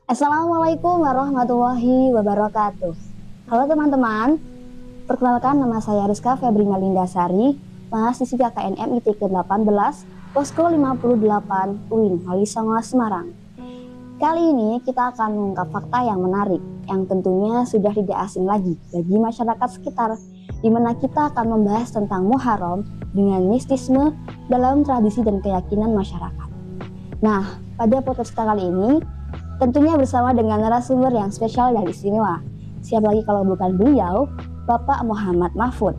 Assalamualaikum warahmatullahi wabarakatuh. Halo teman-teman, perkenalkan nama saya Rizka Febri Malindasari, mahasiswi KKNM ITK 18, Posko 58, UIN Wali Songo Semarang. Kali ini kita akan mengungkap fakta yang menarik, yang tentunya sudah tidak asing lagi bagi masyarakat sekitar, di mana kita akan membahas tentang Muharram dengan mistisme dalam tradisi dan keyakinan masyarakat. Nah, pada podcast kita kali ini, tentunya bersama dengan narasumber yang spesial dan istimewa. Siapa lagi kalau bukan beliau, Bapak Muhammad Mahfud,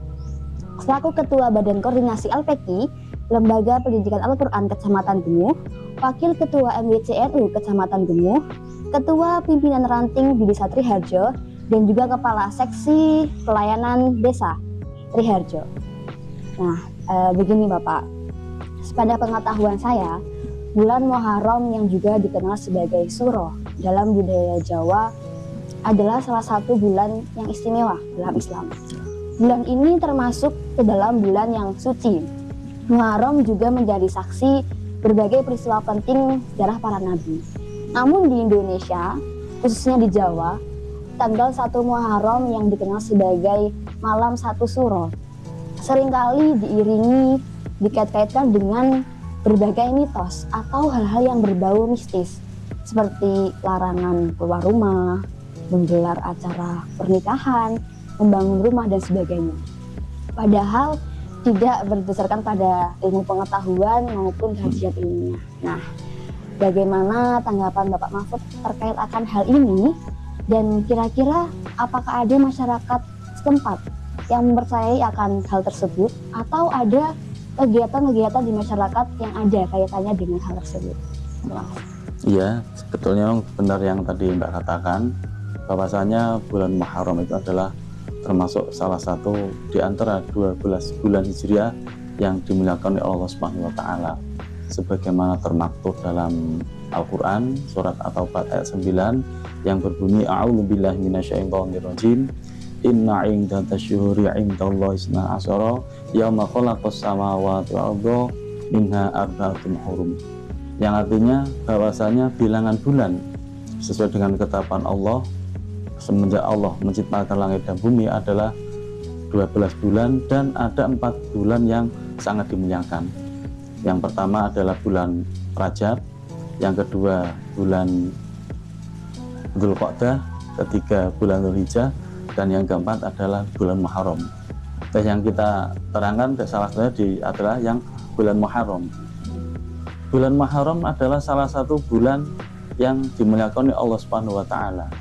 selaku Ketua Badan Koordinasi LPK, Lembaga Pendidikan Al-Quran Kecamatan Gemuh, Wakil Ketua MWCNU Kecamatan Gemuh, Ketua Pimpinan Ranting di Desa Triharjo, dan juga Kepala Seksi Pelayanan Desa Triharjo. Nah, begini Bapak, pada pengetahuan saya, bulan Muharram yang juga dikenal sebagai Suro dalam budaya Jawa adalah salah satu bulan yang istimewa dalam Islam. Bulan ini termasuk ke dalam bulan yang suci. Muharram juga menjadi saksi berbagai peristiwa penting sejarah para nabi. Namun di Indonesia, khususnya di Jawa, tanggal 1 Muharram yang dikenal sebagai Malam 1 Suro seringkali dikait-kaitkan dengan berbagai mitos atau hal-hal yang berbau mistis, seperti larangan keluar rumah, menggelar acara pernikahan, membangun rumah, dan sebagainya. Padahal tidak berdasarkan pada ilmu pengetahuan maupun kajian ilmiah. Nah, bagaimana tanggapan Bapak Mahfud terkait akan hal ini? Dan kira-kira apakah ada masyarakat setempat yang mempercayai akan hal tersebut, atau ada kegiatan-kegiatan di masyarakat yang ada kaitannya dengan hal tersebut? Iya, sebetulnya benar yang tadi Mbak katakan, bahwasanya bulan Muharram itu adalah termasuk salah satu di antara 12 bulan Hijriah yang dimuliakan oleh Allah Subhanahu wa taala. Sebagaimana termaktub dalam Al-Qur'an surat At-Taubah ayat 9 yang berbunyi a'udzubillahi minasyaitonirrajim. Inna iddatash syuhuri 'indallahi isna asyara yauma khalaqas samawati wal arda minha arba'atun hurum. Yang artinya bahwasanya bilangan bulan sesuai dengan ketetapan Allah semenjak Allah menciptakan langit dan bumi adalah 12 bulan, dan ada 4 bulan yang sangat dimuliakan. Yang pertama adalah bulan Rajab, yang kedua bulan Dzulqa'dah, ketiga bulan Dzulhijjah, dan yang keempat adalah bulan Muharram. Yang kita terangkan salah satunya adalah yang bulan Muharram. Bulan Muharram adalah salah satu bulan yang dimuliakan oleh Allah Subhanahu wa taala.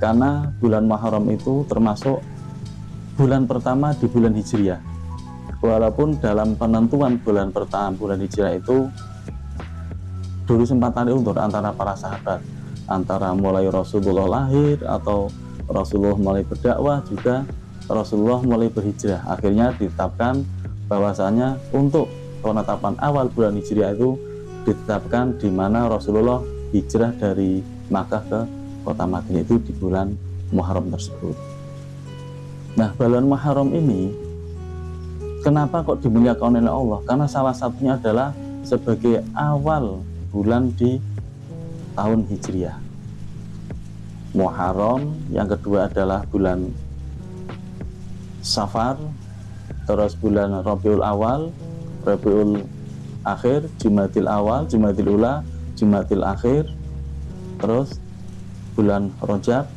Karena bulan Muharram itu termasuk bulan pertama di bulan Hijriah. Walaupun dalam penentuan bulan pertama bulan Hijriah itu dulu sempat ada undur antara para sahabat, antara mulai Rasulullah lahir atau Rasulullah mulai berdakwah, juga Rasulullah mulai berhijrah. Akhirnya ditetapkan bahwasanya untuk penetapan awal bulan Hijriah itu ditetapkan di mana Rasulullah hijrah dari Makkah ke kota Madinah itu di bulan Muharram tersebut. Nah, bulan Muharram ini kenapa kok dimuliakan oleh Allah? Karena salah satunya adalah sebagai awal bulan di tahun Hijriah. Muharram, yang kedua adalah bulan Safar, terus bulan Rabiul Awal, Rabiul Akhir, Jumadil Awal, Jumadil Ula, Jumadil Akhir, terus bulan Rajab,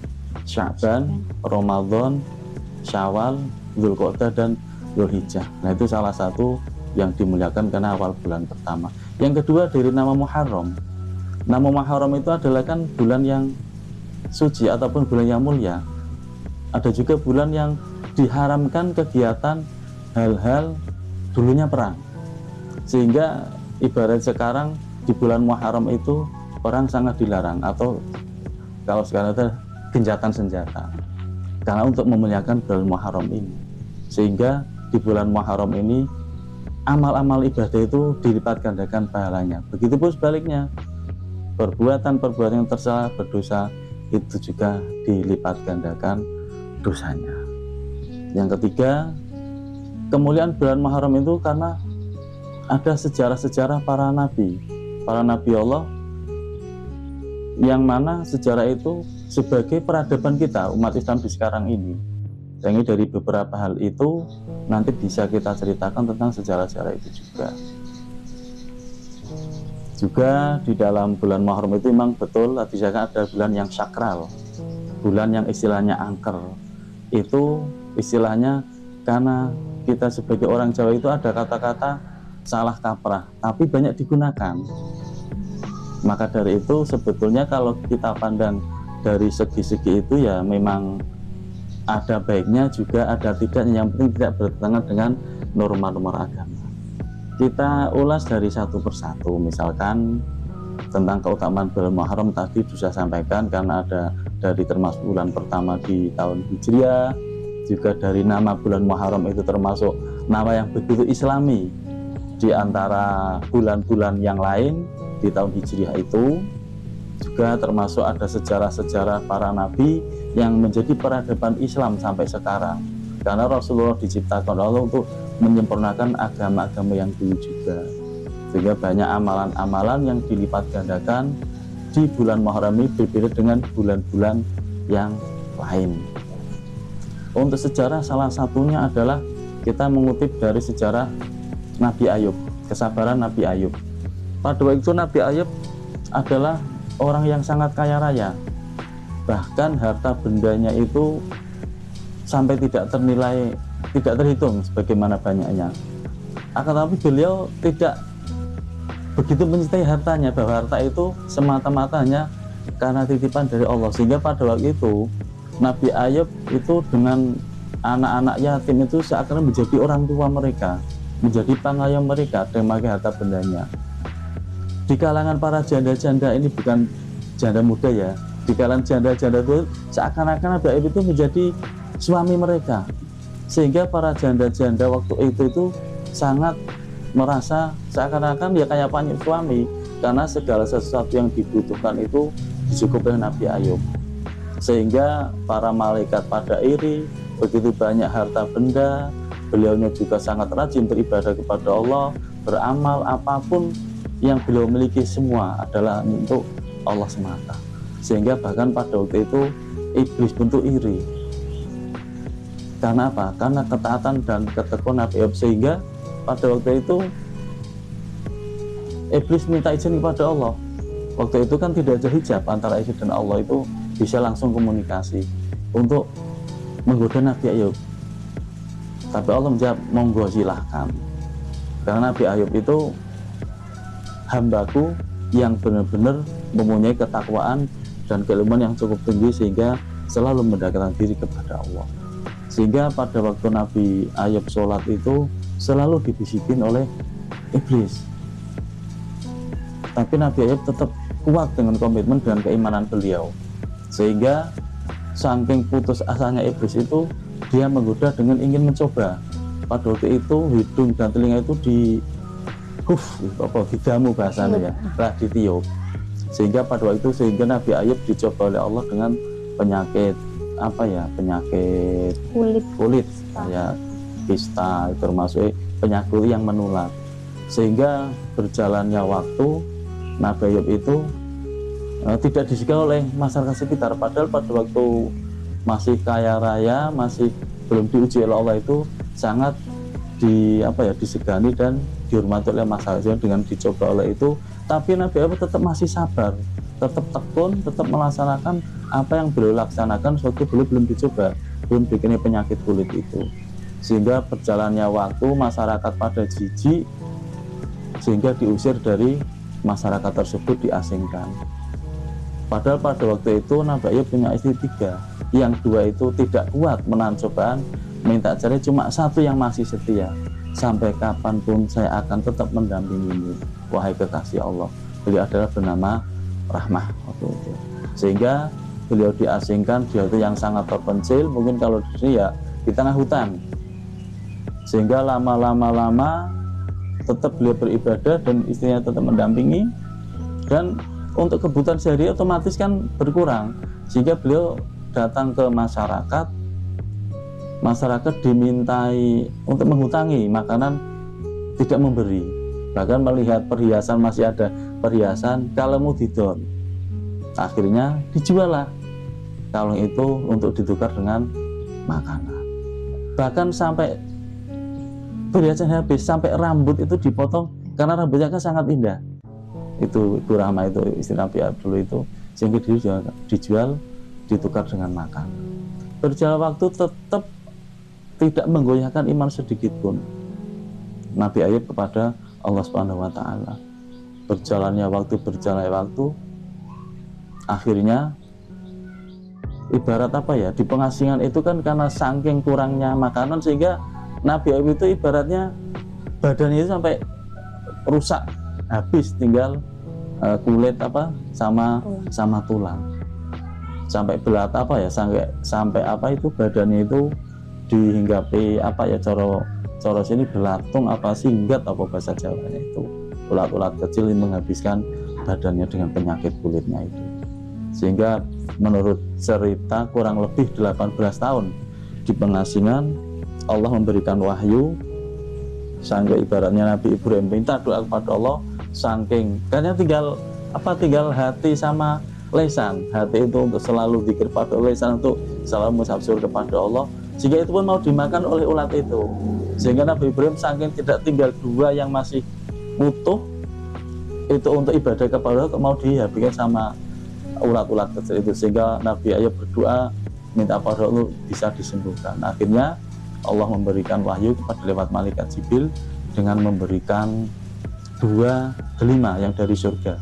Sya'ban, Ramadan, Syawal, Dzulqa'dah, dan Dzulhijjah. Nah, itu salah satu yang dimuliakan karena awal bulan pertama. Yang kedua dari nama Muharram. Nama Muharram itu adalah kan bulan yang suci ataupun bulan yang mulia. Ada juga bulan yang diharamkan kegiatan hal-hal dulunya perang, sehingga ibarat sekarang di bulan Muharram itu orang sangat dilarang, atau kalau sekarang itu gencatan senjata, karena untuk memuliakan bulan Muharram ini. Sehingga di bulan Muharram ini amal-amal ibadah itu dilipat gandakan pahalanya. Begitupun sebaliknya, perbuatan-perbuatan yang tercela berdosa itu juga dilipat gandakan dosanya. Yang ketiga, kemuliaan bulan Muharram itu karena ada sejarah-sejarah para nabi Allah yang mana sejarah itu sebagai peradaban kita umat Islam di sekarang ini. Jadi dari beberapa hal itu nanti bisa kita ceritakan tentang sejarah-sejarah itu juga. Juga di dalam bulan Muharram itu memang betul tadi saya ada bulan yang sakral, bulan yang istilahnya angker. Itu istilahnya karena kita sebagai orang Jawa itu ada kata-kata salah kaprah, tapi banyak digunakan. Maka dari itu sebetulnya kalau kita pandang dari segi-segi itu ya memang ada baiknya juga ada tidaknya, yang penting tidak bertentangan dengan norma-norma agama. Kita ulas dari satu persatu, misalkan tentang keutamaan bulan Muharram tadi sudah sampaikan karena ada dari termasuk bulan pertama di tahun Hijriah, juga dari nama bulan Muharram itu termasuk nama yang begitu islami di antara bulan-bulan yang lain di tahun Hijriah itu. Juga termasuk ada sejarah-sejarah para nabi yang menjadi peradaban Islam sampai sekarang, karena Rasulullah diciptakan Allah untuk menyempurnakan agama-agama yang dulu juga, sehingga banyak amalan-amalan yang dilipat gandakan di bulan Muharram ini berbeda dengan bulan-bulan yang lain. Untuk sejarah salah satunya adalah kita mengutip dari sejarah Nabi Ayub, kesabaran Nabi Ayub. Pada waktu itu Nabi Ayub adalah orang yang sangat kaya raya, bahkan harta bendanya itu sampai tidak ternilai, tidak terhitung sebagaimana banyaknya. Akan tetapi beliau tidak begitu mencintai hartanya, bahwa harta itu semata-mata hanya karena titipan dari Allah. Sehingga pada waktu itu Nabi Ayub itu dengan anak-anak yatim itu seakan menjadi orang tua mereka, menjadi pengayom mereka dengan memakai harta bendanya. Di kalangan para janda-janda ini, bukan janda muda ya, di kalangan janda-janda itu seakan-akan Nabi Ayub itu menjadi suami mereka, sehingga para janda-janda waktu itu sangat merasa seakan-akan ya kayak punya suami, karena segala sesuatu yang dibutuhkan itu dicukupi oleh Nabi Ayub. Sehingga para malaikat pada iri, begitu banyak harta benda, beliaunya juga sangat rajin beribadah kepada Allah, beramal apapun yang beliau miliki semua adalah untuk Allah semata. Sehingga bahkan pada waktu itu iblis pun tuh iri. Karena apa? Karena ketaatan dan ketekunan Nabi Ayub, sehingga pada waktu itu iblis minta izin kepada Allah. Waktu itu kan tidak ada hijab antara iblis dan Allah, itu bisa langsung komunikasi untuk menggoda Nabi Ayub. Tapi Allah menjawab, monggo silahkan, karena Nabi Ayub itu hambaku yang benar-benar mempunyai ketakwaan dan keilmuan yang cukup tinggi, sehingga selalu mendekatkan diri kepada Allah. Sehingga pada waktu Nabi Ayub sholat itu selalu dibisikin oleh iblis, tapi Nabi Ayub tetap kuat dengan komitmen dan keimanan beliau. Sehingga saking putus asanya iblis itu, dia menggoda dengan ingin mencoba. Pada waktu itu hidung dan telinga itu didamu bahasanya ya, lah ditiup. Sehingga pada waktu itu Nabi Ayub dicoba oleh Allah dengan penyakit penyakit kulit ya, kista, itu termasuk penyakit yang menular. Sehingga berjalannya waktu Nabi Ayub itu tidak disukai oleh masyarakat sekitar, padahal pada waktu masih kaya raya, masih belum diuji oleh Allah, itu sangat disegani dan dihormati oleh masyarakat dengan dicoba oleh itu. Tapi Nabi Ayub tetap masih sabar, tetap tekun, tetap melaksanakan apa yang beliau laksanakan waktu belum dicoba, belum dikenai penyakit kulit itu. Sehingga berjalannya waktu masyarakat pada jijik, sehingga diusir dari masyarakat tersebut, diasingkan. Padahal pada waktu itu Nabi Ayub punya istri 3, yang 2 itu tidak kuat menahan cobaan, minta cerai, cuma 1 yang masih setia. Sampai kapanpun saya akan tetap mendampingimu, wahai kekasih Allah. Beliau adalah bernama Rahmah waktu itu. Sehingga beliau diasingkan, dia itu yang sangat terpencil, mungkin kalau di sini ya di tengah hutan. Sehingga lama-lama tetap beliau beribadah dan istrinya tetap mendampingi, dan untuk kebutuhan sehari otomatis kan berkurang. Sehingga beliau datang ke masyarakat dimintai untuk menghutangi makanan, tidak memberi. Bahkan melihat perhiasan, masih ada perhiasan, kalau mudidon, Akhirnya dijual lah kalung itu untuk ditukar dengan makanan. Bahkan sampai perhiasan habis, sampai rambut itu dipotong karena rambutnya kan sangat indah. Itu Ibu Rahma itu istri Nabi Abdullah itu, sehingga dijual ditukar dengan makanan. Berjalan waktu tetap tidak menggoyahkan iman sedikit pun Nabi Ayub kepada Allah Subhanahu wa taala. Berjalannya waktu, akhirnya ibarat apa ya, di pengasingan itu kan karena saking kurangnya makanan sehingga Nabi Ayub itu ibaratnya badannya itu sampai rusak habis, tinggal kulit apa sama tulang, sampai belata apa ya, sampai apa itu badannya itu dihinggapi apa ya, coro sini belatung apa singgat apa bahasa Jawanya itu, ulat-ulat kecil yang menghabiskan badannya dengan penyakit kulitnya itu. Sehingga menurut cerita kurang lebih 18 tahun di pengasingan Allah memberikan wahyu, sangga ibaratnya Nabi Ibrahim minta doa kepada Allah, saking karena tinggal hati sama lesan, hati itu untuk selalu zikir pada lesan, untuk selalu mensyukur kepada Allah, sehingga itu pun mau dimakan oleh ulat itu. Sehingga Nabi Ibrahim saking tidak tinggal 2 yang masih utuh itu untuk ibadah kepada Allah, mau dihabiskan sama ulat-ulat kecil itu. Sehingga Nabi Ayub berdoa minta pada Allah bisa disembuhkan. Akhirnya Allah memberikan wahyu kepada lewat malaikat Jibril dengan memberikan 2 delima yang dari surga.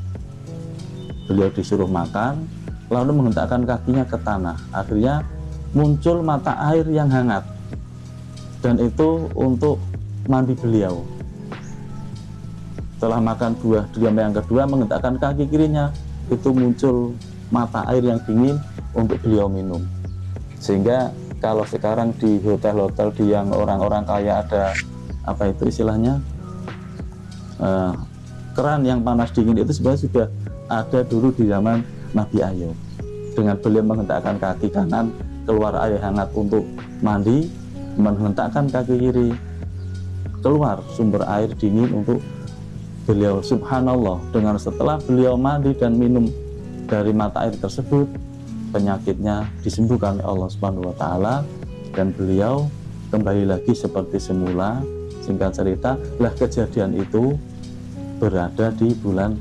Beliau disuruh makan lalu menghentakkan kakinya ke tanah, akhirnya muncul mata air yang hangat, dan itu untuk mandi beliau. Setelah makan 2 delima yang kedua, menghentakkan kaki kirinya, itu muncul mata air yang dingin untuk beliau minum. Sehingga kalau sekarang di hotel-hotel di yang orang-orang kaya ada apa itu istilahnya keran yang panas dingin, itu sebenarnya sudah ada dulu di zaman Nabi Ayub. Dengan beliau menghentakkan kaki kanan, keluar air hangat untuk mandi, menghentakkan kaki kiri, keluar sumber air dingin untuk beliau. Subhanallah, dengan setelah beliau mandi dan minum dari mata air tersebut, penyakitnya disembuhkan oleh Allah Subhanahu wa taala dan beliau kembali lagi seperti semula. Singkat cerita, lah kejadian itu berada di bulan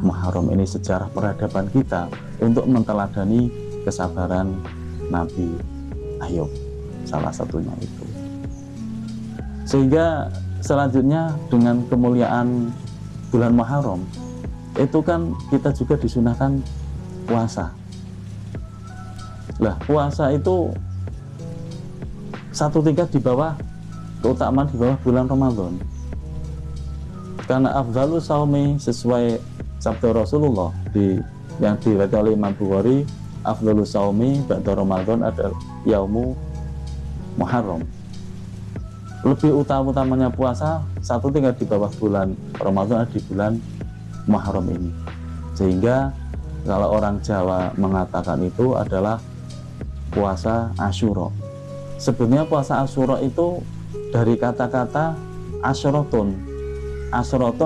Muharram. Ini sejarah peradaban kita untuk menteladani kesabaran Nabi Ayub, salah satunya itu. Sehingga selanjutnya dengan kemuliaan bulan Muharram itu kan kita juga disunahkan puasa. Lah puasa itu satu tingkat di bawah, keutamaan di bawah bulan Ramadan. Karena afdalu saumi sesuai sabda Rasulullah yang diriwayatkan oleh Imam Bukhari, afdalu saumi ba'da Ramadan adalah yaumu Muharram. Lebih utamanya puasa satu tingkat di bawah bulan Ramadan di bulan Muharram ini. Sehingga kalau orang Jawa mengatakan itu adalah puasa Asyura. Sebenarnya puasa Asyura itu dari kata-kata asyraton,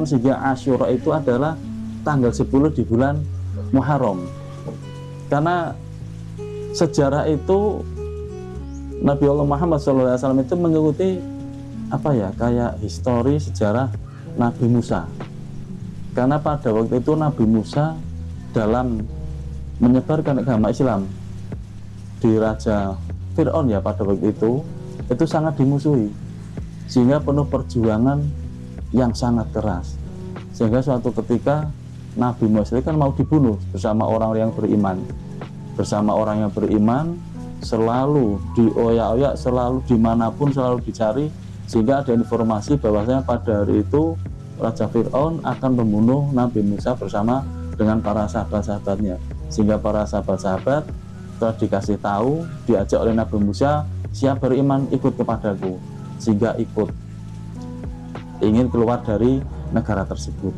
sehingga Asyura itu adalah tanggal 10 di bulan Muharram. Karena sejarah itu Nabi Allah Muhammad SAW itu mengikuti apa ya, kayak histori sejarah Nabi Musa. Karena pada waktu itu Nabi Musa dalam menyebarkan agama Islam di Raja Fir'aun ya pada waktu itu sangat dimusuhi, sehingga penuh perjuangan yang sangat keras. Sehingga suatu ketika Nabi Musa kan mau dibunuh bersama orang yang beriman. Bersama orang yang beriman selalu dioyak-oyak, selalu dimanapun selalu dicari, sehingga ada informasi bahwasanya pada hari itu Raja Fir'aun akan membunuh Nabi Musa bersama dengan para sahabat-sahabatnya. Sehingga para sahabat-sahabat telah dikasih tahu, diajak oleh Nabi Musa, siap beriman ikut kepadaku, sehingga ikut, ingin keluar dari negara tersebut.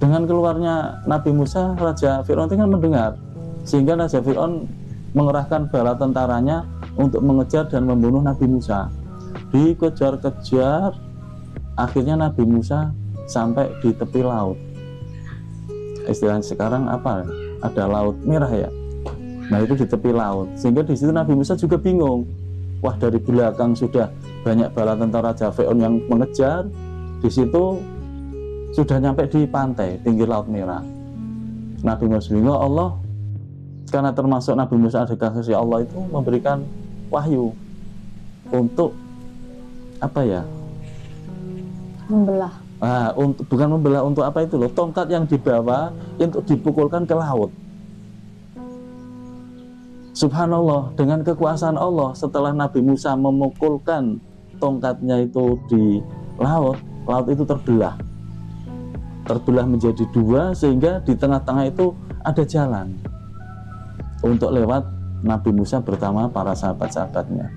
Dengan keluarnya Nabi Musa, Raja Fir'aun tinggal mendengar, sehingga Raja Fir'aun mengerahkan bala tentaranya untuk mengejar dan membunuh Nabi Musa. Dikejar-kejar, akhirnya Nabi Musa sampai di tepi laut. Istilahnya sekarang apa? ada laut merah ya. Nah itu di tepi laut, sehingga di situ Nabi Musa juga bingung. Wah, dari belakang sudah banyak bala tentara Fir'aun yang mengejar, di situ sudah nyampe di pantai pinggir laut merah. Nabi Musa bingung. Allah, karena termasuk Nabi Musa ada kasih Allah itu memberikan wahyu untuk apa ya? Membelah. Untuk bukan membelah, untuk apa itu loh? Tongkat yang dibawa untuk dipukulkan ke laut. Subhanallah, dengan kekuasaan Allah, setelah Nabi Musa memukulkan tongkatnya itu di laut, laut itu terbelah menjadi dua, sehingga di tengah-tengah itu ada jalan untuk lewat Nabi Musa bersama para sahabat-sahabatnya.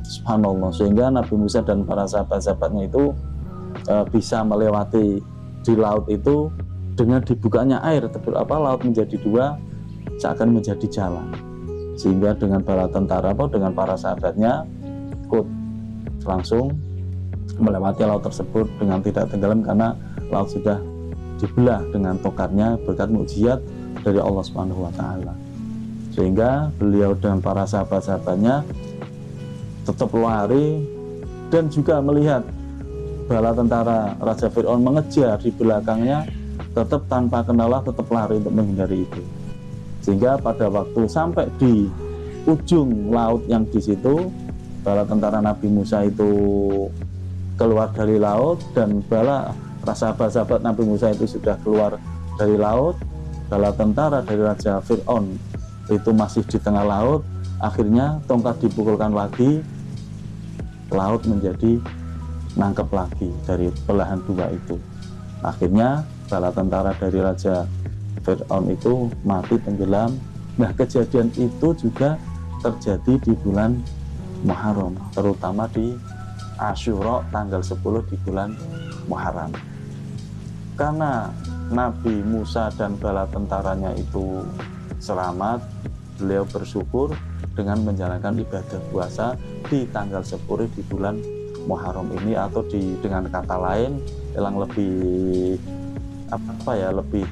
Subhanallah, sehingga Nabi Musa dan para sahabat-sahabatnya itu bisa melewati di laut itu dengan dibukanya air, laut menjadi dua, seakan menjadi jalan. Sehingga dengan bala tentara dengan para sahabatnya ikut langsung melewati laut tersebut dengan tidak tenggelam, karena laut sudah dibelah dengan tongkatnya berkat mukjizat dari Allah Subhanahu wa taala. Sehingga beliau dan para sahabat-sahabatnya tetap lari, dan juga melihat bala tentara Raja Fir'aun mengejar di belakangnya, tetap tanpa kendala tetap lari untuk menghindari itu. Sehingga pada waktu sampai di ujung laut yang di situ, bala tentara Nabi Musa itu keluar dari laut, dan bala sahabat-sahabat Nabi Musa itu sudah keluar dari laut. Bala tentara dari Raja Fir'aun itu masih di tengah laut. Akhirnya tongkat dipukulkan lagi, laut menjadi nangkep lagi dari belahan dua itu. Akhirnya bala tentara dari Raja Fir'aun itu mati tenggelam. Nah, kejadian itu juga terjadi di bulan Muharram, terutama di Asyura tanggal 10 di bulan Muharram. Karena Nabi Musa dan bala tentaranya itu selamat, beliau bersyukur dengan menjalankan ibadah puasa di tanggal 10 di bulan Muharram ini, atau dengan kata lain yang lebih lebih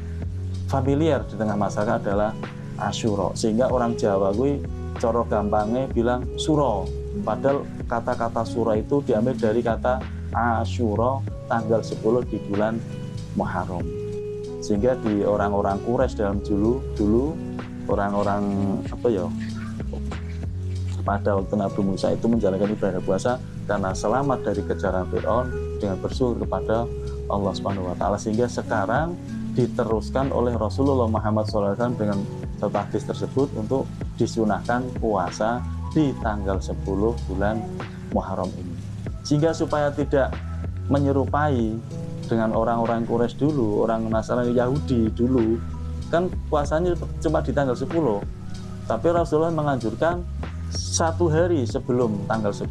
familiar di tengah masyarakat adalah Asyura. Sehingga orang Jawa gue coro gampangnya bilang suro, padahal kata-kata suro itu diambil dari kata Asyura tanggal 10 di bulan Muharram. Sehingga di orang-orang Quraisy dalam dulu orang-orang pada waktu Nabi Musa itu menjalankan ibadah puasa karena selamat dari kejaran Fir'aun dengan bersyukur kepada Allah Subhanahu wa taala. Sehingga sekarang diteruskan oleh Rasulullah Muhammad SAW dengan satu hadis tersebut untuk disunahkan puasa di tanggal 10 bulan Muharram ini. Sehingga supaya tidak menyerupai dengan orang-orang Quraisy dulu, orang Nasrani Yahudi dulu, kan puasanya cuma di tanggal 10. Tapi Rasulullah menganjurkan 1 hari sebelum tanggal 10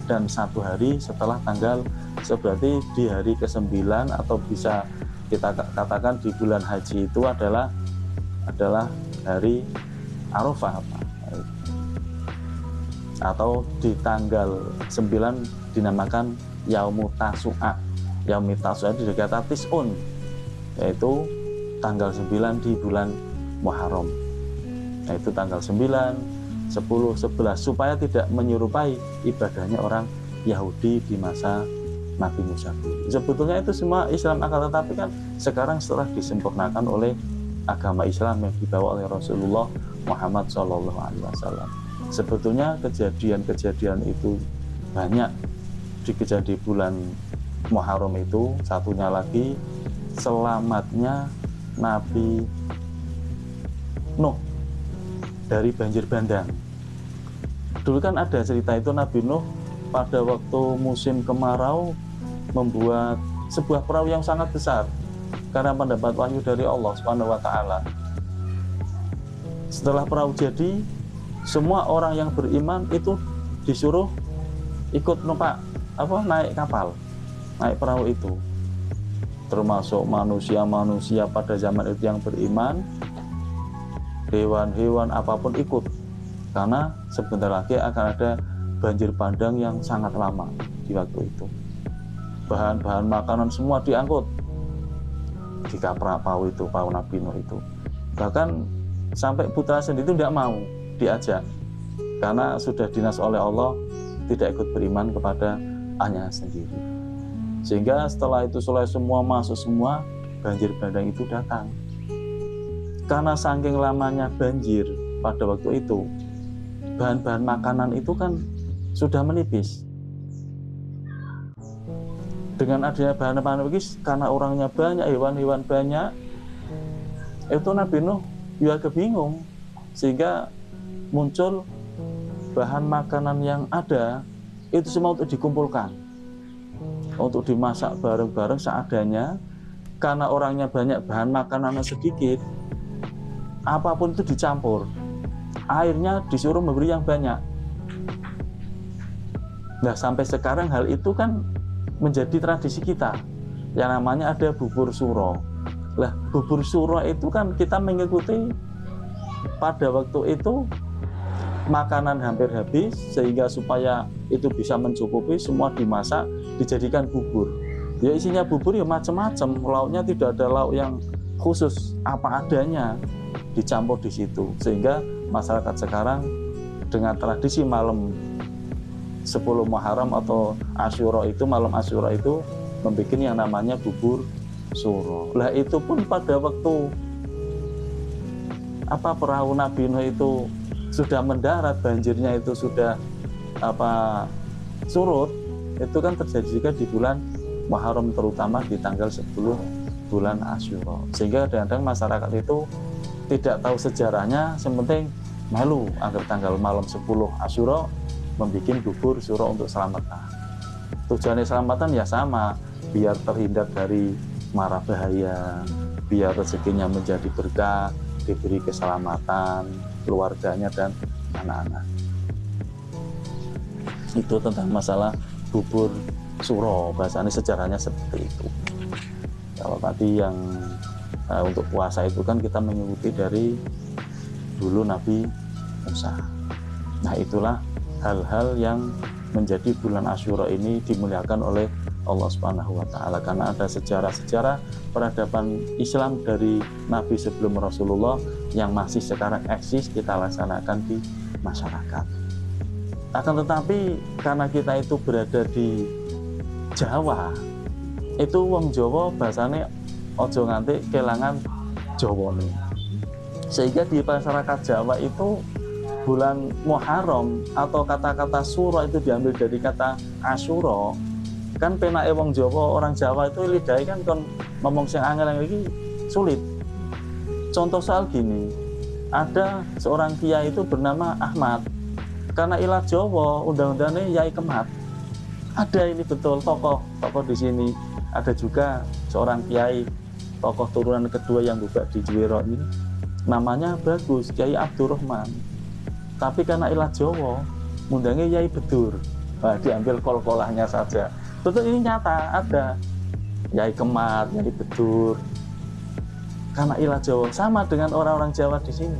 dan 1 hari setelah tanggal, berarti di hari ke-9, atau bisa kita katakan di bulan haji itu adalah hari Arafah, atau di tanggal 9 dinamakan Yaumut Tasu'a. Yaumut Tasu'a itu dikata Tis'un, yaitu tanggal 9 di bulan Muharram, yaitu tanggal 9, 10, 11, supaya tidak menyerupai ibadahnya orang Yahudi di masa Nabi Musa. Sebetulnya itu semua Islam akan, tetapi kan sekarang setelah disempurnakan oleh agama Islam yang dibawa oleh Rasulullah Muhammad SAW. Sebetulnya kejadian-kejadian itu banyak di bulan Muharram itu. Satunya lagi selamatnya Nabi Nuh dari banjir bandang. Dulu kan ada cerita itu, Nabi Nuh pada waktu musim kemarau membuat sebuah perahu yang sangat besar karena mendapat wahyu dari Allah Subhanahu wa taala. Setelah perahu jadi, semua orang yang beriman itu disuruh ikut naik kapal, naik perahu itu. Termasuk manusia-manusia pada zaman itu yang beriman, hewan-hewan apapun ikut, karena sebentar lagi akan ada banjir bandang yang sangat lama di waktu itu. Bahan-bahan makanan semua diangkut di kapal perahu itu, perahu Nabi Nuh itu. Bahkan sampai putra sendiri itu tidak mau diajak karena sudah dinas oleh Allah tidak ikut beriman kepada ayahnya sendiri. Sehingga setelah itu selesai semua, masuk semua, banjir bandang itu datang. Karena saking lamanya banjir pada waktu itu, bahan-bahan makanan itu kan sudah menipis. Dengan adanya bahan-bahan menipis, karena orangnya banyak, hewan-hewan banyak, itu Nabi Nuh ya kebingung, sehingga muncul bahan makanan yang ada itu semua untuk dikumpulkan, untuk dimasak bareng-bareng seadanya. Karena orangnya banyak, bahan makanannya sedikit, apapun itu dicampur, airnya disuruh memberi yang banyak. Nah, sampai sekarang hal itu kan menjadi tradisi kita yang namanya ada bubur suro. Lah, bubur suro itu kan kita mengikuti pada waktu itu makanan hampir habis, sehingga supaya itu bisa mencukupi, semua dimasak dijadikan bubur. Ya isinya bubur ya macam-macam, lauknya tidak ada lauk yang khusus, apa adanya dicampur di situ. Sehingga masyarakat sekarang dengan tradisi malam 10 Muharram atau Asyura itu, malam Asyura itu membuat yang namanya bubur suro. Lah itu pun pada waktu perahu Nabi Nuh itu sudah mendarat, banjirnya itu sudah surut, itu kan terjadi juga di bulan Muharram, terutama di tanggal 10 bulan Asyura. Sehingga kadang-kadang masyarakat itu tidak tahu sejarahnya, yang penting melu agar tanggal malam 10 Asyura membuat bubur suro untuk selamatan. Tujuannya selamatan ya sama, biar terhindar dari mara bahaya, biar rezekinya menjadi berkah, diberi keselamatan keluarganya dan anak-anak. Itu tentang masalah bubur suro, bahasanya sejarahnya seperti itu. Kalau tadi yang untuk puasa itu kan kita mengikuti dari dulu Nabi Musa. Nah, itulah hal-hal yang menjadi bulan Asyura ini dimuliakan oleh Allah Subhanahu wa Ta'ala, karena ada sejarah-sejarah peradaban Islam dari Nabi sebelum Rasulullah yang masih sekarang eksis kita laksanakan di masyarakat. Akan tetapi karena kita itu berada di Jawa, itu wong Jawa bahasane ojo nganti kelangan Jawane. Sehingga di masyarakat Jawa itu bulan Muharram atau kata-kata suro itu diambil dari kata Asyura. Kan penake wong Jawa, orang Jawa itu lidahe kan kon ngomong sing angel iki sulit. Contoh soal gini, ada seorang kiai itu bernama Ahmad. Karena ilah Jawa, undang-undangnya Yai Kemat. Ada ini betul tokoh di sini. Ada juga seorang kiai, tokoh turunan kedua yang buka di Jwero ini. Namanya bagus, Kiai Abdurrahman. Tapi karena ilah Jawa, undangnya Yai Bedur. Nah, diambil kol-kolahnya saja. Tentu ini nyata, ada Yai Kemat, Yai Bedur. Karena ilah Jawa, sama dengan orang-orang Jawa di sini.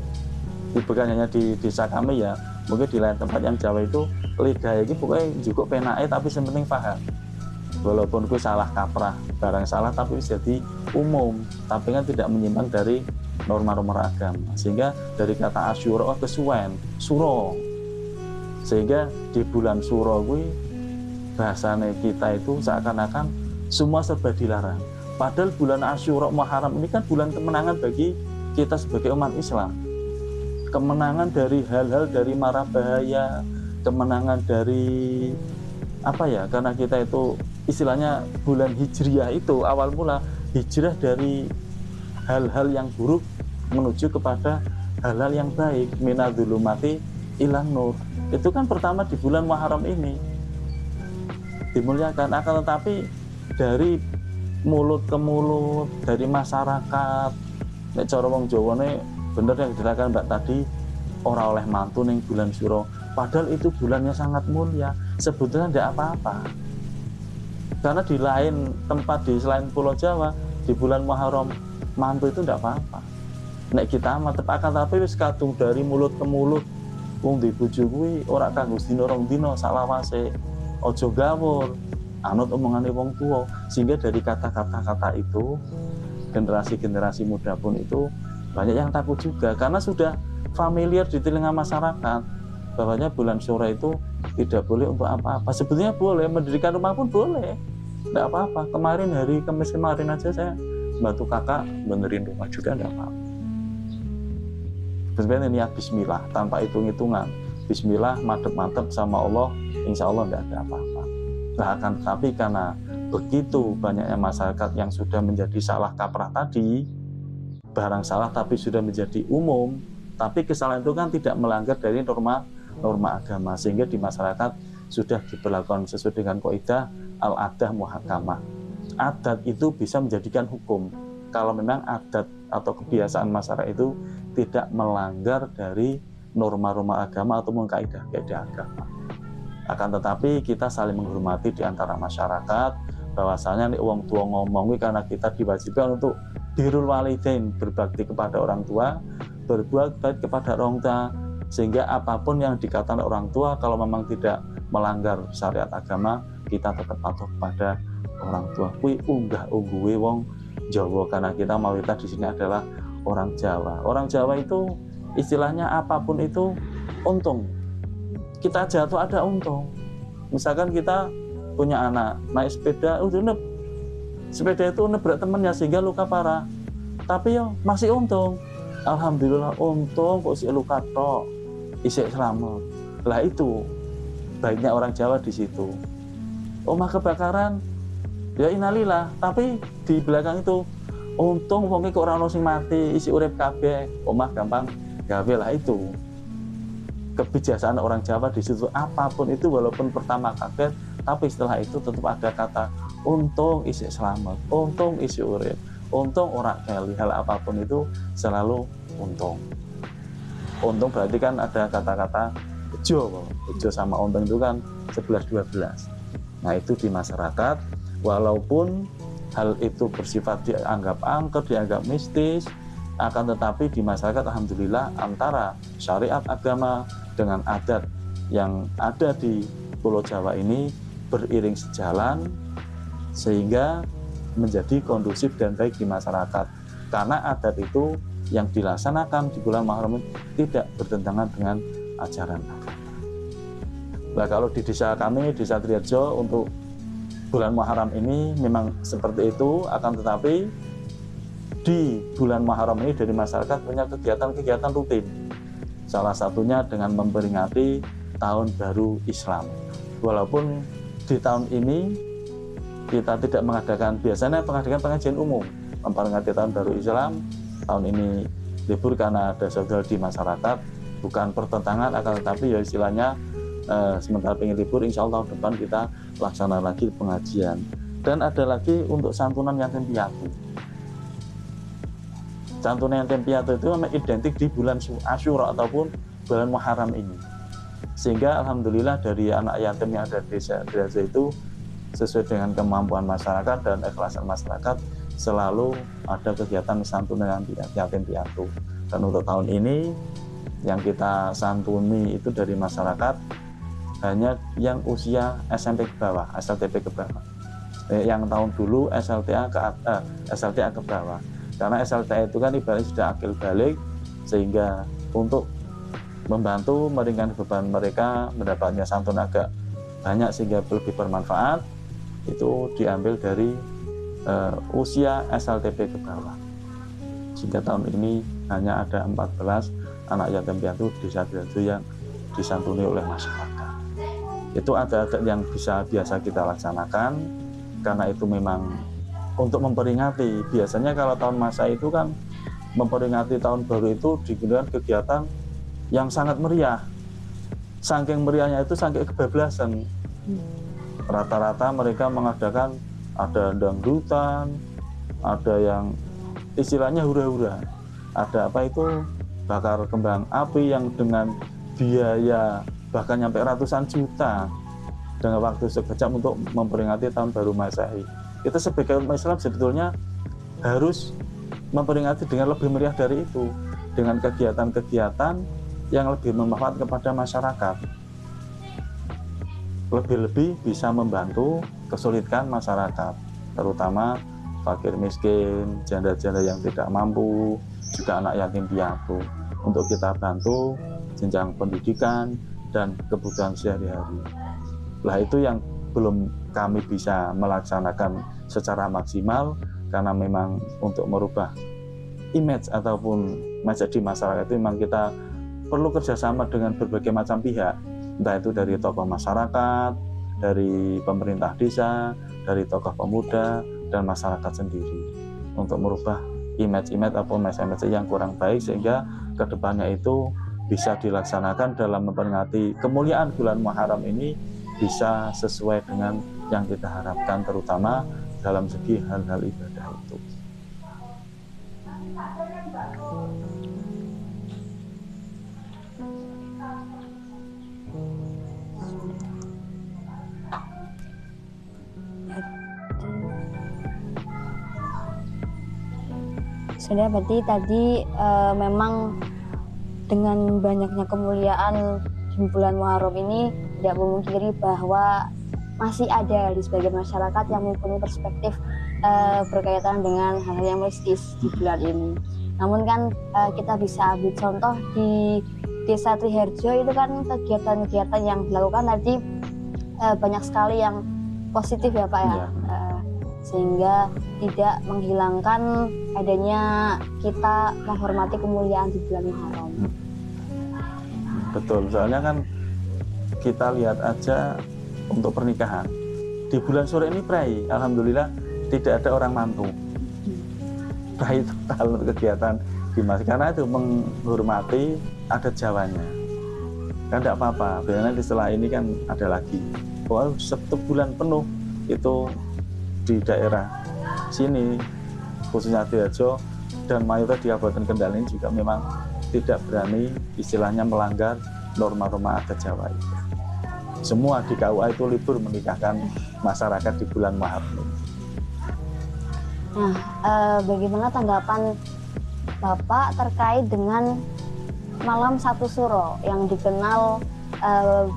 Bukan hanya di desa kami ya, mungkin di lain tempat yang Jawa itu lidah ini pokoknya juga penake tapi yang penting paham. Walaupun ku salah kaprah, barang salah tapi jadi umum, tapi kan tidak menyimpang dari norma-norma agama. Sehingga dari kata Asyura kesuwen, suro. Sehingga di bulan suro kuwi bahasane kita itu seakan-akan semua serba dilarang. Padahal bulan Asyura Muharram ini kan bulan kemenangan bagi kita sebagai umat Islam. Kemenangan dari hal-hal dari mara bahaya, kemenangan dari karena kita itu istilahnya bulan Hijriah itu awal mula hijrah dari hal-hal yang buruk menuju kepada hal-hal yang baik, minadzulumati ilan nur. Itu kan pertama di bulan Muharram ini dimuliakan. Akan tetapi dari mulut ke mulut, dari masyarakat, nek cara wong Jawa ne bener yang dikatakan Mbak tadi, ora oleh mantu ning bulan Syuro. Padahal itu bulannya sangat mulia. Sebetulnya tidak apa-apa. Karena di lain tempat di selain Pulau Jawa, di bulan Muharram mantu itu tidak apa-apa. Nek kita amat tepakan tapi wis kadung dari mulut ke mulut. Wong di bojo kuwi ora kanggo dina rong dina salawase. Aja gawur. Anut omongane wong tua. Sehingga dari kata-kata itu generasi-generasi muda pun itu Banyak yang takut juga karena sudah familiar di telinga masyarakat bahwanya bulan Syuro itu tidak boleh untuk apa-apa. Sebetulnya boleh, mendirikan rumah pun boleh, tidak apa-apa. Kemarin hari Kamis kemarin aja saya bantu kakak benerin rumah juga, tidak apa-apa. Sebenarnya niat bismillah tanpa hitung-hitungan, bismillah mantep-mantep sama Allah, insya Allah tidak ada apa-apa. Nah, akan tetapi karena begitu banyaknya masyarakat yang sudah menjadi salah kaprah tadi, barang salah tapi sudah menjadi umum, tapi kesalahan itu kan tidak melanggar dari norma agama, sehingga di masyarakat sudah diberlakukan sesuai dengan kaidah al-adah muhakamah. Adat itu bisa menjadikan hukum kalau memang adat atau kebiasaan masyarakat itu tidak melanggar dari norma-norma agama atau kaidah-kaidah agama. Akan tetapi kita saling menghormati di antara masyarakat, bahwasanya nih wong tua ngomong karena kita diwajibkan untuk birrul walidain, berbakti kepada orang tua, berbuat baik kepada orang tua, sehingga apapun yang dikatakan orang tua kalau memang tidak melanggar syariat agama, kita tetap patuh kepada orang tua. Kui unggah-ungguhe wong Jawa, karena kita mayoritas di sini adalah orang Jawa. Orang Jawa itu istilahnya apapun itu untung. Kita jatuh ada untung. Misalkan kita punya anak naik sepeda, sepeda itu nebrak temennya sehingga luka parah, tapi ya masih untung. Alhamdulillah untung kok si luka tok, isih selamat. Lah itu baiknya orang Jawa di situ. Omah kebakaran, ya innalillah, tapi di belakang itu untung wong kok ora ono sing mati, isi urip kabeh, omah gampang gawe. Lah itu kebijaksanaan orang Jawa di situ. Apapun itu walaupun pertama kaget, tapi setelah itu tetap ada kata untung isi selamat, untung isi urip, untung orang kali. Hal apapun itu selalu untung. Untung berarti kan ada kata-kata bejo sama untung itu kan 11-12. Nah itu di masyarakat, walaupun hal itu bersifat dianggap angker, dianggap mistis, akan tetapi di masyarakat alhamdulillah antara syariat agama dengan adat yang ada di Pulau Jawa ini beriring sejalan sehingga menjadi kondusif dan baik di masyarakat, karena adat itu yang dilaksanakan di bulan Muharram tidak bertentangan dengan ajaran agama. Nah kalau di desa kami, desa Triharjo, untuk bulan Muharram ini memang seperti itu, akan tetapi di bulan Muharram ini dari masyarakat punya kegiatan-kegiatan rutin. Salah satunya dengan memperingati Tahun Baru Islam. Walaupun di tahun ini kita tidak mengadakan, biasanya mengadakan pengajian umum memperingati Tahun Baru Islam. Tahun ini libur karena ada saudara di masyarakat, bukan pertentangan, akan tetapi ya istilahnya sementara pengen libur, insya Allah tahun depan kita laksana lagi pengajian. Dan ada lagi untuk santunan yatim piatu. Santunan yatim piatu itu memang identik di bulan Asyura ataupun bulan Muharram ini, sehingga alhamdulillah dari anak yatim yang ada di desa itu sesuai dengan kemampuan masyarakat dan ikhlasan masyarakat selalu ada kegiatan santunan yatim piatu. Dan untuk tahun ini yang kita santuni itu dari masyarakat hanya yang usia SMP ke bawah, SLTP ke bawah. Yang tahun dulu SLTA ke bawah. Karena SLTA itu kan ibaratnya sudah akil balik, sehingga untuk membantu meringankan beban mereka mendapatnya santunan agak banyak sehingga lebih bermanfaat, itu diambil dari usia SLTP ke bawah. Sehingga tahun ini hanya ada 14 anak yatim piatu di desa Triharjo yang disantuni oleh masyarakat. Itu adat-adat yang biasa kita laksanakan, karena itu memang untuk memperingati. Biasanya kalau tahun masa itu kan memperingati tahun baru itu digunakan kegiatan yang sangat meriah. Saking meriahnya itu saking kebablasan. Rata-rata mereka mengadakan ada dangdutan, ada yang istilahnya hura-hura, ada apa itu bakar kembang api yang dengan biaya bahkan sampai ratusan juta dengan waktu sekejap untuk memperingati tahun baru Masehi. Kita sebagai umat Islam sebetulnya harus memperingati dengan lebih meriah dari itu, dengan kegiatan-kegiatan yang lebih bermanfaat kepada masyarakat, lebih-lebih bisa membantu kesulitan masyarakat, terutama fakir miskin, janda-janda yang tidak mampu, juga anak yatim piatu, untuk kita bantu jenjang pendidikan dan kebutuhan sehari-hari. Lah itu yang belum kami bisa melaksanakan secara maksimal, karena memang untuk merubah image ataupun di masyarakat itu memang kita perlu kerjasama dengan berbagai macam pihak, entah itu dari tokoh masyarakat, dari pemerintah desa, dari tokoh pemuda, dan masyarakat sendiri, untuk merubah image atau message yang kurang baik, sehingga kedepannya itu bisa dilaksanakan dalam memperingati kemuliaan bulan Muharram ini bisa sesuai dengan yang kita harapkan, terutama dalam segi hal-hal ibadah itu. Sudah, berarti tadi memang dengan banyaknya kemuliaan di bulan Muharram ini tidak memungkiri bahwa masih ada di sebagian masyarakat yang mempunyai perspektif berkaitan dengan hal-hal yang mistis di bulan ini. Namun kan kita bisa ambil contoh di Desa Triharjo, itu kan kegiatan-kegiatan yang dilakukan tadi banyak sekali yang positif ya Pak ya. Sehingga tidak menghilangkan adanya kita menghormati kemuliaan di bulan Muharram. Betul, soalnya kan kita lihat aja untuk pernikahan di bulan sore ini prai, alhamdulillah tidak ada orang mantu. Prai total untuk kegiatan di masjid, karena itu menghormati adat Jawanya. Kan tidak apa-apa, biasanya setelah ini kan ada lagi. Satu bulan penuh itu di daerah sini, khususnya Triharjo dan mayoritas di Kabupaten Kendal ini juga memang tidak berani istilahnya melanggar norma-norma adat Jawa itu. Semua di KUA itu libur menikahkan masyarakat di bulan Muharram. Nah, bagaimana tanggapan Bapak terkait dengan malam satu suro yang dikenal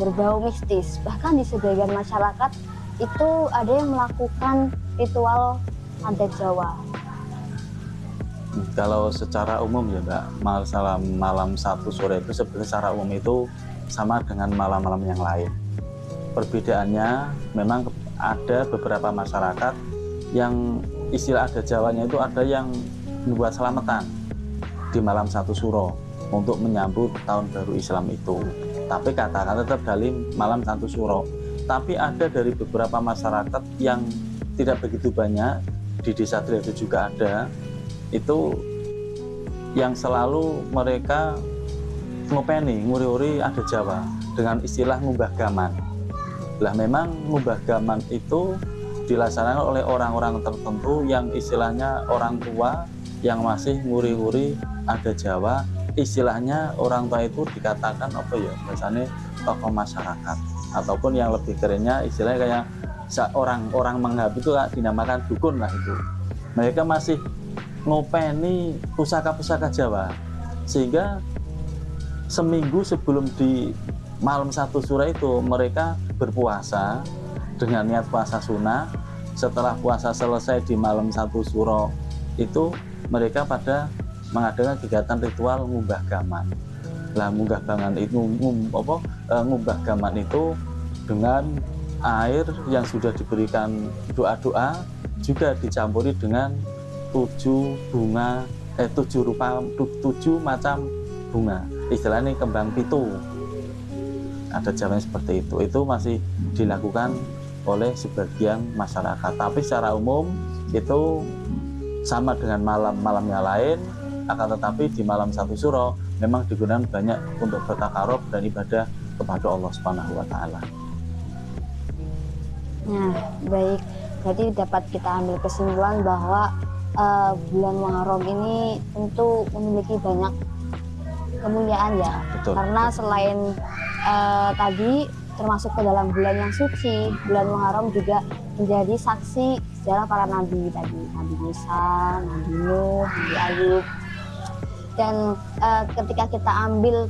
berbau mistis? Bahkan di sebagian masyarakat itu ada yang melakukan ritual adat Jawa. Kalau secara umum ya Mbak, malam satu sore itu sebenarnya secara umum itu sama dengan malam-malam yang lain. Perbedaannya memang ada beberapa masyarakat yang istilah adat Jawanya itu ada yang membuat selamatan di malam satu suro untuk menyambut tahun baru Islam itu. Tapi katakan tetap dalam malam satu suro. Tapi ada dari beberapa masyarakat yang tidak begitu banyak, di Desa Triharjo juga ada, itu yang selalu mereka ngopeni, nguri-uri adat Jawa dengan istilah ngubah gaman. Lah memang ngubah gaman itu dilaksanakan oleh orang-orang tertentu yang istilahnya orang tua yang masih nguri-uri adat Jawa. Istilahnya orang tua itu dikatakan apa ya, biasanya tokoh masyarakat, ataupun yang lebih kerennya istilahnya kayak orang menghap itu dinamakan dukun lah itu. Mereka masih ngopeni pusaka-pusaka Jawa, sehingga seminggu sebelum di malam satu suro itu mereka berpuasa dengan niat puasa sunnah. Setelah puasa selesai di malam satu suro itu mereka pada mengadakan kegiatan ritual ngubah gaman. Lah ngubah gaman itu ngubah gaman itu dengan air yang sudah diberikan doa-doa, juga dicampuri dengan 7 macam bunga, istilahnya kembang pitu. Ada Jawanya seperti itu masih dilakukan oleh sebagian masyarakat. Tapi secara umum itu sama dengan malam-malamnya lain, akan tetapi di malam satu suro memang digunakan banyak untuk bertakarub dan ibadah kepada Allah Subhanahu wa Ta'ala. Nah, baik. Berarti dapat kita ambil kesimpulan bahwa bulan Muharram ini tentu memiliki banyak kemuliaan ya. Betul. Karena selain tadi termasuk ke dalam bulan yang suci, bulan Muharram juga menjadi saksi sejarah para nabi tadi, Nabi Musa, Nabi Nuh, Nabi Ayub. Dan ketika kita ambil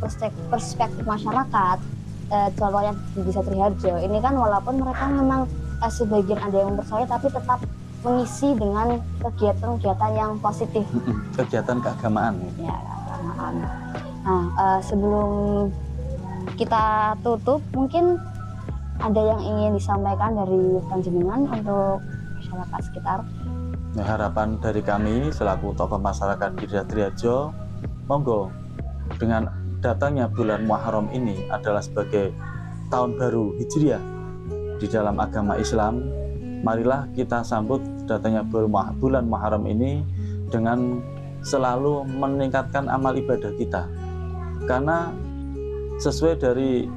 perspektif masyarakat, contohnya di Desa Triharjo ini kan walaupun mereka memang sebagian ada yang percaya, tapi tetap mengisi dengan kegiatan-kegiatan yang positif. Kegiatan keagamaan. Ya, keagamaan. Nah, sebelum kita tutup, mungkin ada yang ingin disampaikan dari panjenengan untuk masyarakat sekitar. Nah, harapan dari kami selaku tokoh masyarakat di Triharjo, monggo dengan datangnya bulan Muharram ini adalah sebagai tahun baru Hijriah di dalam agama Islam. Marilah kita sambut datangnya bulan Muharram ini dengan selalu meningkatkan amal ibadah kita. Karena sesuai dari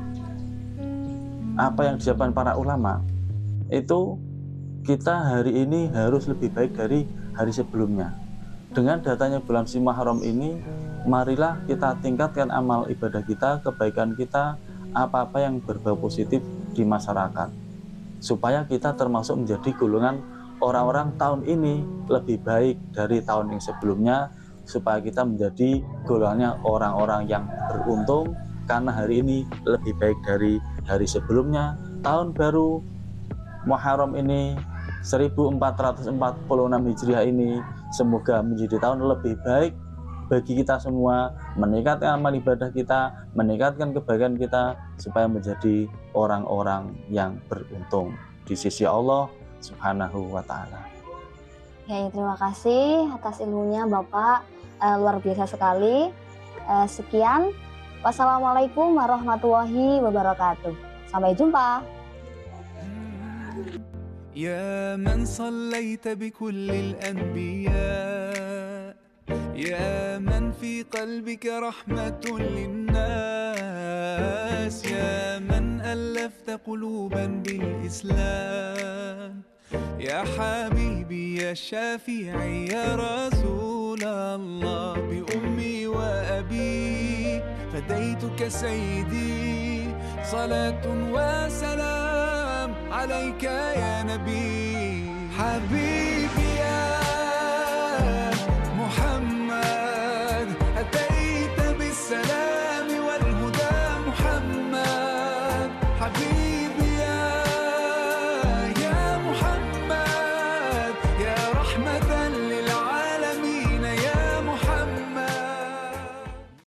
apa yang disiapkan para ulama, itu kita hari ini harus lebih baik dari hari sebelumnya. Dengan datanya bulan Muharram ini, marilah kita tingkatkan amal ibadah kita, kebaikan kita, apa-apa yang berbau positif di masyarakat, supaya kita termasuk menjadi golongan orang-orang tahun ini lebih baik dari tahun yang sebelumnya, supaya kita menjadi golongannya orang-orang yang beruntung karena hari ini lebih baik dari hari sebelumnya. Tahun baru Muharram ini 1446 Hijriah ini semoga menjadi tahun lebih baik bagi kita semua, meningkatkan amal ibadah kita, meningkatkan kebaikan kita, supaya menjadi orang-orang yang beruntung di sisi Allah Subhanahu wa Ta'ala. Ya, terima kasih atas ilmunya Bapak, luar biasa sekali. Sekian, wassalamualaikum warahmatullahi wabarakatuh. Sampai jumpa. يا من صليت بكل الأنبياء، يا من في قلبك رحمة للناس، يا من ألفت قلوبا بالإسلام، يا حبيبي يا شافعي يا رسول الله، بأمي وأبي فديتك سيدي، صلاة وسلام عليك يا نبي حبيبي.